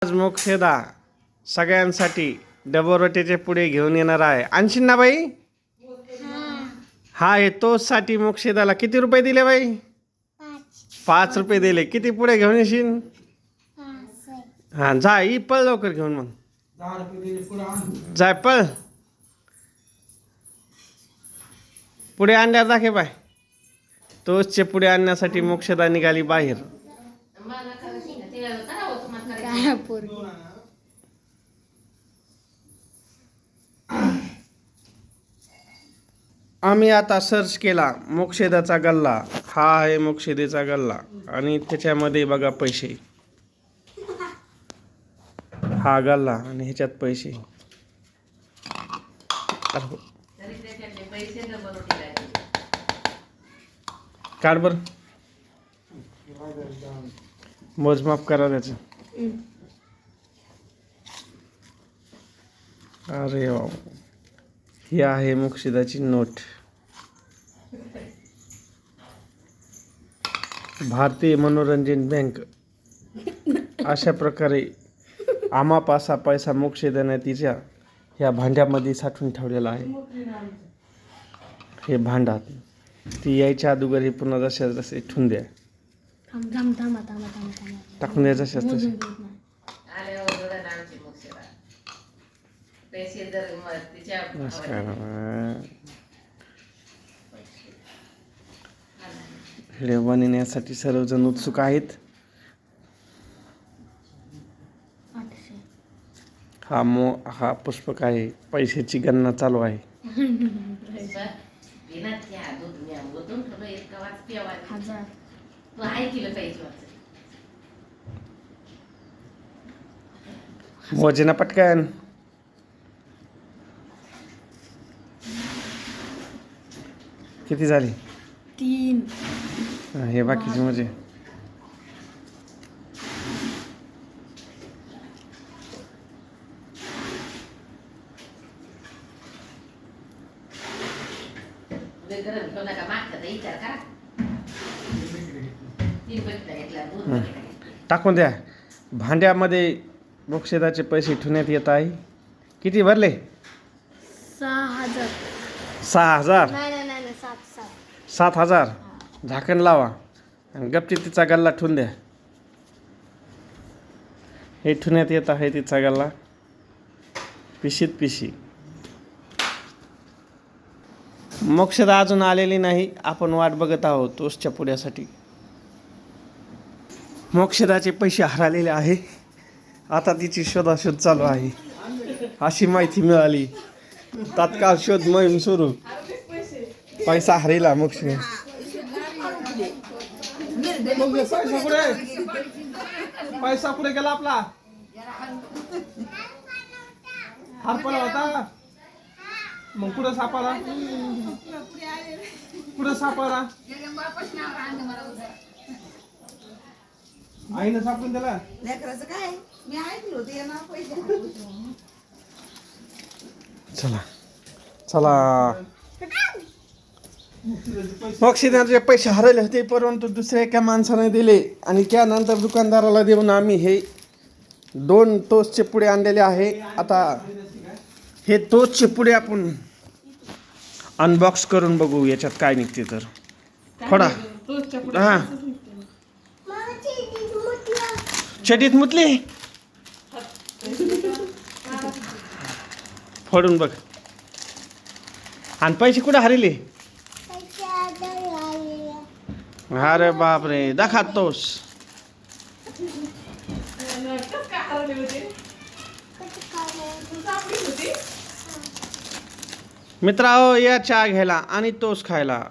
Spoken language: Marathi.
आज मोक्षदा सगळ्यांसाठी डबोरोटीचे पुढे घेऊन येणार आहे. आणशील ना बाई? हा येतोच साठी मोक्षदाला किती रुपये दिले बाई? 5 रुपये दिले. किती पुढे घेऊन येशील? हा जा ही पळ लवकर घेऊन मग जाय पळ पुढे आणल्या दाखे बाय. तोचचे पुढे आणण्यासाठी मोक्षदा निघाली बाहेर. आम्ही आता सर्च केला मोक्षदाचा गल्ला. हा आहे मोक्षदेचा गल्ला आणि त्याच्यामध्ये बघा पैसे. हा गल्ला आणि ह्याच्यात पैसे. काढ बर मोजमाप करा त्याचं. अरे वा ही आहे मोक्षदाची नोट. भारतीय मनोरंजन बँक अशा प्रकारे आम्हापासा पैसा मोक्षदाने तिच्या ह्या भांड्यामध्ये साठवून ठेवलेला आहे. हे भांडात ती यायच्या अगोदर हे पुन्हा जसे जसे ठेवून द्या. टाकून द्या जसे तसे. व्हिडिओ बनवण्यासाठी सर्वजण उत्सुक आहेत. हा पुष्पक आहे. पैशाची गणना चालू आहे. मोजना पटकन. किती झाली? 3. हे बाकीचे म्हणजे टाकून द्या. भांड्यामध्ये मोक्षदाचे पैसे ठेवण्यात येत आहे. किती भरले? 6,000. 6,000. नाही 7,000. झाकण लावा आणि गपची तिचा गल्ला ठेवून द्या. हे ठेवण्यात येत आहे तिचा गल्ला पिशीत पिशी. मोक्षदा अजून आलेली नाही. आपण वाट बघत आहोत तोसच्या पुढ्यासाठी. मोक्षदाचे पैसे हरवलेले आहे. आता तिची शोधाशोध चालू आहे अशी माहिती मिळाली. तात्काळ शोध मोहीम सुरू. पैसा हरला मोक्ष. पैसा कुठे गेला आपला? हरपला होता मग कुठं सापडला? कुठं सापडला? आईनं सापडून दिला. चला चला. मोक्षदाचे पैसे हरवले होते परंतु दुसऱ्या एका माणसाने दिले आणि त्यानंतर दुकानदाराला देऊन आम्ही हे 2 तोसचे पुढे आणलेले आहे. आता हे तोसचे पुढे आपण अनबॉक्स करून बघू याच्यात काय निघते तर. फोडा. हा चटीत मुतली. फोडून बघ. आणि पैसे कुठे हरले? अरे बापरे दाखा तोस. मित्रांनो या चहा घ्यायला आणि तोस खायला.